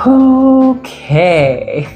Okay.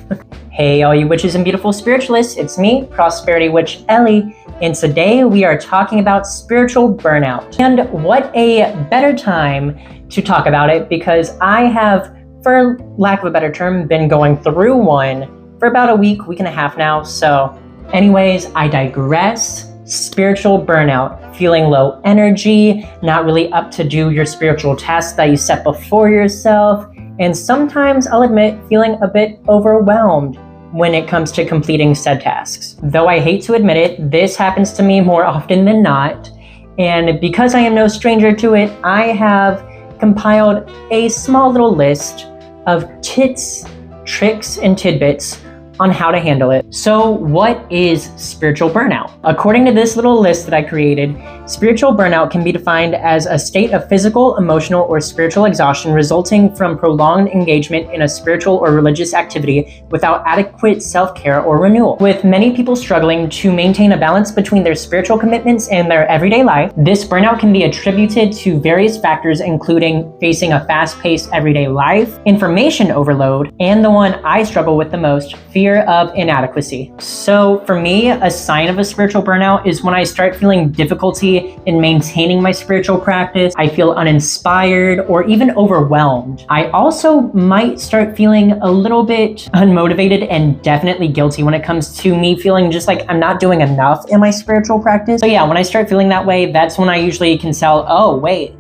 Hey, all you witches and beautiful spiritualists, it's me, Prosperity Witch Ellie, and today we are talking about spiritual burnout. And what a better time to talk about it, because I have, for lack of a better term, been going through one for about a week and a half now. So anyways, I digress. Spiritual burnout, feeling low energy, not really up to do your spiritual tasks that you set before yourself, and sometimes, I'll admit, feeling a bit overwhelmed when it comes to completing said tasks. Though I hate to admit it, this happens to me more often than not, and because I am no stranger to it, I have compiled a small little list of tips, tricks, and tidbits on how to handle it. So what is spiritual burnout? According to this little list that I created, spiritual burnout can be defined as a state of physical, emotional, or spiritual exhaustion resulting from prolonged engagement in a spiritual or religious activity without adequate self-care or renewal. With many people struggling to maintain a balance between their spiritual commitments and their everyday life, this burnout can be attributed to various factors, including facing a fast-paced everyday life, information overload, and the one I struggle with the most, fear of inadequacy. So for me, a sign of a spiritual burnout is when I start feeling difficulty in maintaining my spiritual practice. I feel uninspired or even overwhelmed. I also might start feeling a little bit unmotivated and definitely guilty when it comes to me feeling just like I'm not doing enough in my spiritual practice. So yeah, when I start feeling that way, that's when I usually can tell, oh wait,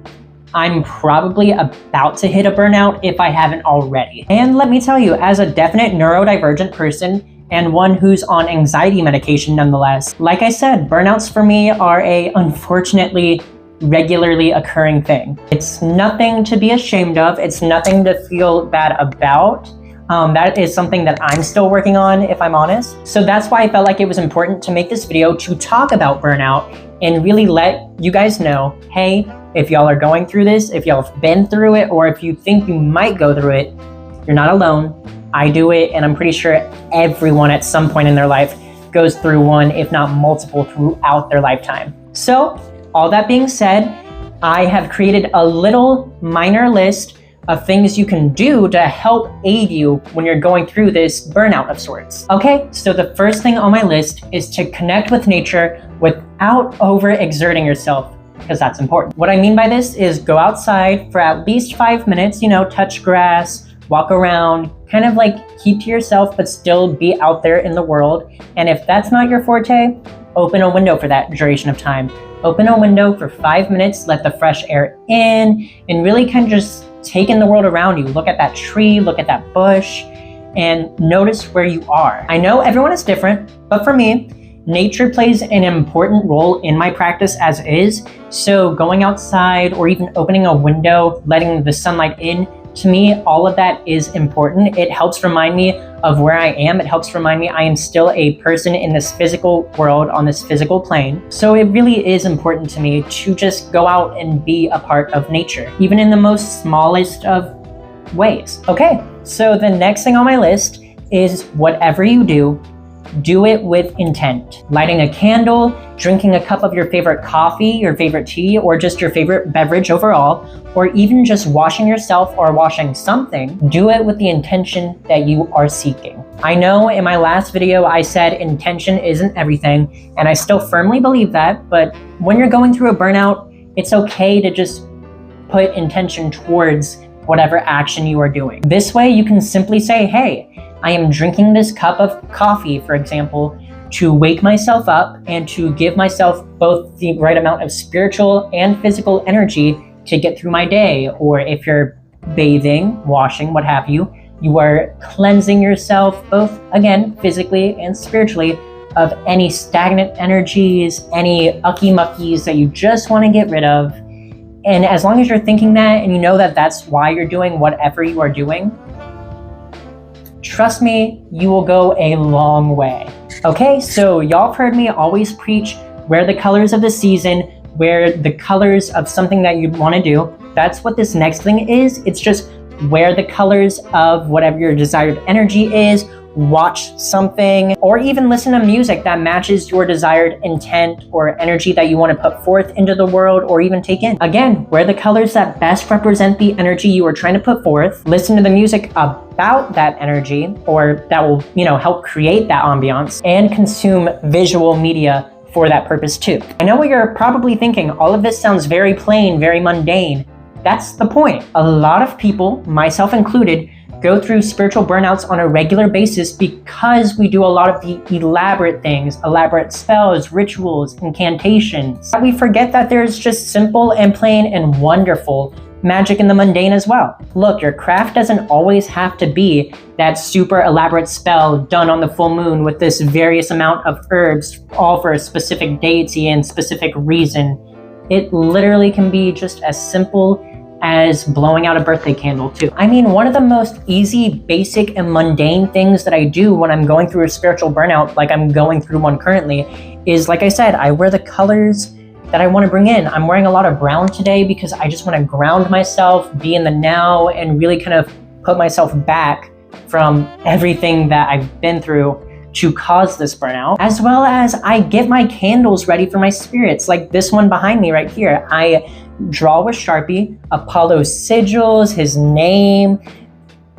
I'm probably about to hit a burnout if I haven't already. And let me tell you, as a definite neurodivergent person and one who's on anxiety medication nonetheless, like I said, burnouts for me are a unfortunately regularly occurring thing. It's nothing to be ashamed of. It's nothing to feel bad about. That is something that I'm still working on, if I'm honest. So that's why I felt like it was important to make this video to talk about burnout and really let you guys know, hey, if y'all are going through this, if y'all have been through it, or if you think you might go through it, you're not alone. I do it, and I'm pretty sure everyone at some point in their life goes through one, if not multiple, throughout their lifetime. So, all that being said, I have created a little minor list of things you can do to help aid you when you're going through this burnout of sorts. Okay, so the first thing on my list is to connect with nature without overexerting yourself, because that's important. What I mean by this is go outside for at least 5 minutes, touch grass, walk around, kind of like keep to yourself, but still be out there in the world. And if that's not your forte, open a window for that duration of time. Open a window for 5 minutes, let the fresh air in, and really kind of just take in the world around you. Look at that tree, look at that bush, and notice where you are. I know everyone is different, but for me, nature plays an important role in my practice as is. So going outside or even opening a window, letting the sunlight in, to me, all of that is important. It helps remind me of where I am. It helps remind me I am still a person in this physical world, on this physical plane. So it really is important to me to just go out and be a part of nature, even in the most smallest of ways. Okay, so the next thing on my list is whatever you do it with intent. Lighting a candle, drinking a cup of your favorite coffee, your favorite tea, or just your favorite beverage overall, or even just washing yourself or washing something, do it with the intention that you are seeking. I know in my last video I said intention isn't everything, and I still firmly believe that, but when you're going through a burnout, it's okay to just put intention towards whatever action you are doing. This way you can simply say, hey, I am drinking this cup of coffee, for example, to wake myself up and to give myself both the right amount of spiritual and physical energy to get through my day. Or if you're bathing, washing, what have you, you are cleansing yourself both, again, physically and spiritually of any stagnant energies, any ucky-muckies that you just want to get rid of. And as long as you're thinking that and you know that that's why you're doing whatever you are doing, trust me, you will go a long way. Okay, so y'all have heard me always preach wear the colors of the season, wear the colors of something that you want to do. That's what this next thing is. It's just wear the colors of whatever your desired energy is, watch something, or even listen to music that matches your desired intent or energy that you want to put forth into the world or even take in. Again, wear the colors that best represent the energy you are trying to put forth. Listen to the music about that energy, or that will, help create that ambiance, and consume visual media for that purpose too. I know what you're probably thinking. All of this sounds very plain, very mundane. That's the point. A lot of people, myself included, go through spiritual burnouts on a regular basis because we do a lot of the elaborate things, elaborate spells, rituals, incantations. We forget that there's just simple and plain and wonderful magic in the mundane as well. Look, your craft doesn't always have to be that super elaborate spell done on the full moon with this various amount of herbs, all for a specific deity and specific reason. It literally can be just as simple as blowing out a birthday candle too. I mean, one of the most easy, basic, and mundane things that I do when I'm going through a spiritual burnout, like I'm going through one currently, is, like I said, I wear the colors that I want to bring in. I'm wearing a lot of brown today because I just want to ground myself, be in the now, and really kind of put myself back from everything that I've been through to cause this burnout. As well as I get my candles ready for my spirits, like this one behind me right here. I draw with Sharpie Apollo's sigils, his name,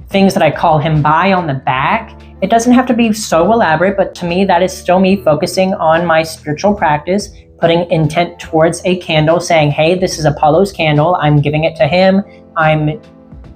things that I call him by on the back. It doesn't have to be so elaborate, but to me, that is still me focusing on my spiritual practice, putting intent towards a candle, saying, hey, this is Apollo's candle. I'm giving it to him. I'm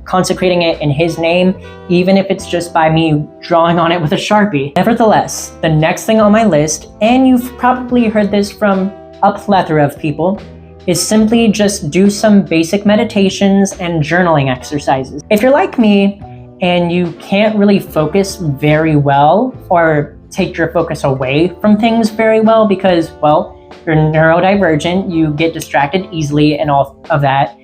consecrating it in his name, even if it's just by me drawing on it with a Sharpie. Nevertheless, the next thing on my list, and you've probably heard this from a plethora of people, is simply just do some basic meditations and journaling exercises. If you're like me and you can't really focus very well or take your focus away from things very well because, well, you're neurodivergent, you get distracted easily and all of that,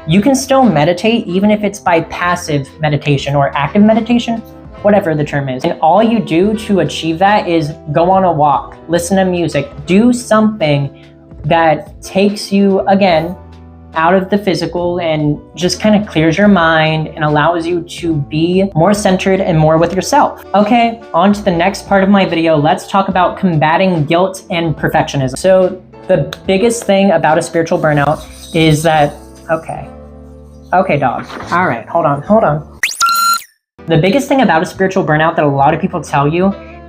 you can still meditate even if it's by passive meditation or active meditation, whatever the term is. And all you do to achieve that is go on a walk, listen to music, do something that takes you, again, out of the physical and just kind of clears your mind and allows you to be more centered and more with yourself. Okay, on to the next part of my video. Let's talk about combating guilt and perfectionism. So the biggest thing about a spiritual burnout is that, okay, dog. All right, hold on. The biggest thing about a spiritual burnout that a lot of people tell you,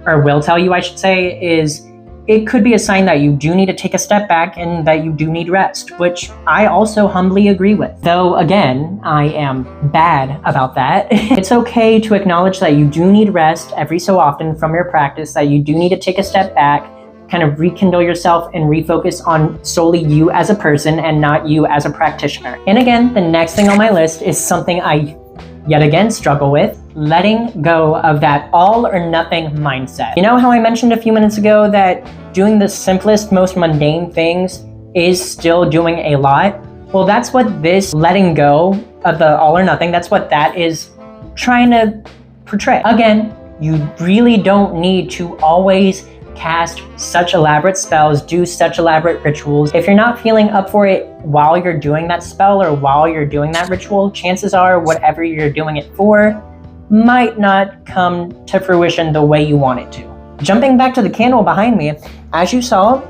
or will tell you, I should say, is it could be a sign that you do need to take a step back and that you do need rest, which I also humbly agree with. Though, again, I am bad about that. It's okay to acknowledge that you do need rest every so often from your practice, that you do need to take a step back, kind of rekindle yourself and refocus on solely you as a person and not you as a practitioner. And again, the next thing on my list is something I yet again struggle with, letting go of that all or nothing mindset. You know how I mentioned a few minutes ago that doing the simplest, most mundane things is still doing a lot? Well, that's what this letting go of the all or nothing, that's what that is trying to portray. Again, you really don't need to always cast such elaborate spells, do such elaborate rituals. If you're not feeling up for it while you're doing that spell or while you're doing that ritual, chances are whatever you're doing it for might not come to fruition the way you want it to. Jumping back to the candle behind me, as you saw,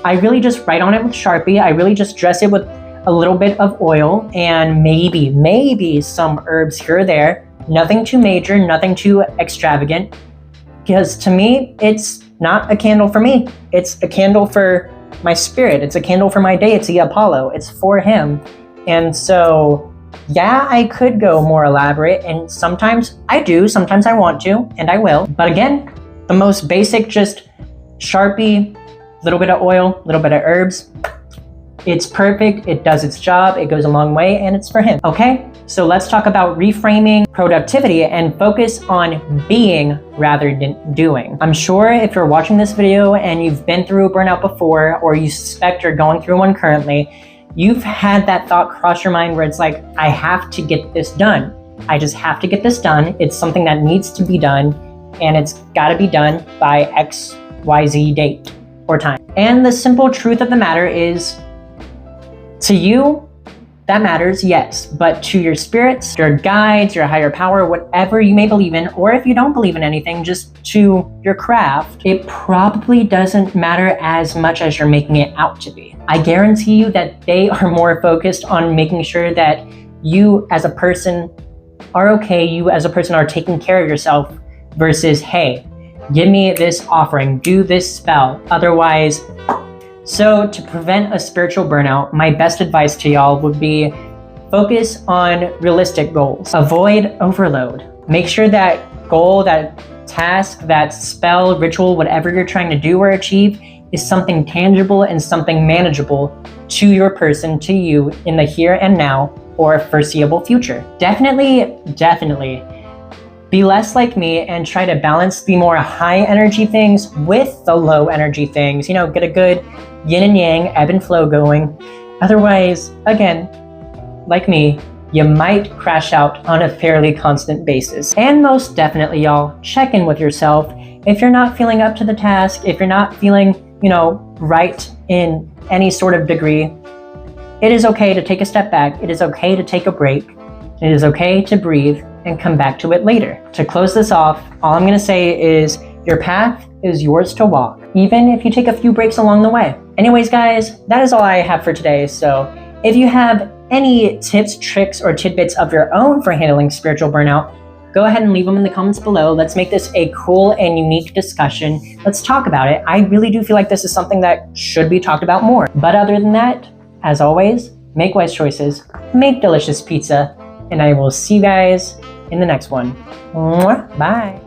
I really just write on it with Sharpie. I really just dress it with a little bit of oil and maybe some herbs here or there. Nothing too major, nothing too extravagant. Because to me, it's not a candle for me. It's a candle for my spirit. It's a candle for my deity, Apollo. It's for him. And so, yeah, I could go more elaborate, and sometimes I do, sometimes I want to, and I will. But again, the most basic, just Sharpie, little bit of oil, little bit of herbs. It's perfect, it does its job, it goes a long way, and it's for him. Okay, so let's talk about reframing productivity and focus on being rather than doing. I'm sure if you're watching this video and you've been through a burnout before, or you suspect you're going through one currently, you've had that thought cross your mind where it's like, I have to get this done. I just have to get this done. It's something that needs to be done, and it's gotta be done by XYZ date or time. And the simple truth of the matter is, to you, that matters, yes, but to your spirits, your guides, your higher power, whatever you may believe in, or if you don't believe in anything, just to your craft, it probably doesn't matter as much as you're making it out to be. I guarantee you that they are more focused on making sure that you as a person are okay, you as a person are taking care of yourself, versus, hey, give me this offering, do this spell, otherwise. So to prevent a spiritual burnout, my best advice to y'all would be focus on realistic goals. Avoid overload. Make sure that goal, that task, that spell, ritual, whatever you're trying to do or achieve is something tangible and something manageable to your person, to you in the here and now or foreseeable future. Definitely be less like me and try to balance the more high energy things with the low energy things. You know, get a good yin and yang, ebb and flow going. Otherwise, again, like me, you might crash out on a fairly constant basis. And most definitely, y'all, check in with yourself. If you're not feeling up to the task, if you're not feeling, right in any sort of degree, it is okay to take a step back. It is okay to take a break. It is okay to breathe and come back to it later. To close this off, all I'm gonna say is your path is yours to walk, even if you take a few breaks along the way. Anyways, guys, that is all I have for today. So if you have any tips, tricks, or tidbits of your own for handling spiritual burnout, go ahead and leave them in the comments below. Let's make this a cool and unique discussion. Let's talk about it. I really do feel like this is something that should be talked about more. But other than that, as always, make wise choices, make delicious pizza, and I will see you guys in the next one. Mwah. Bye.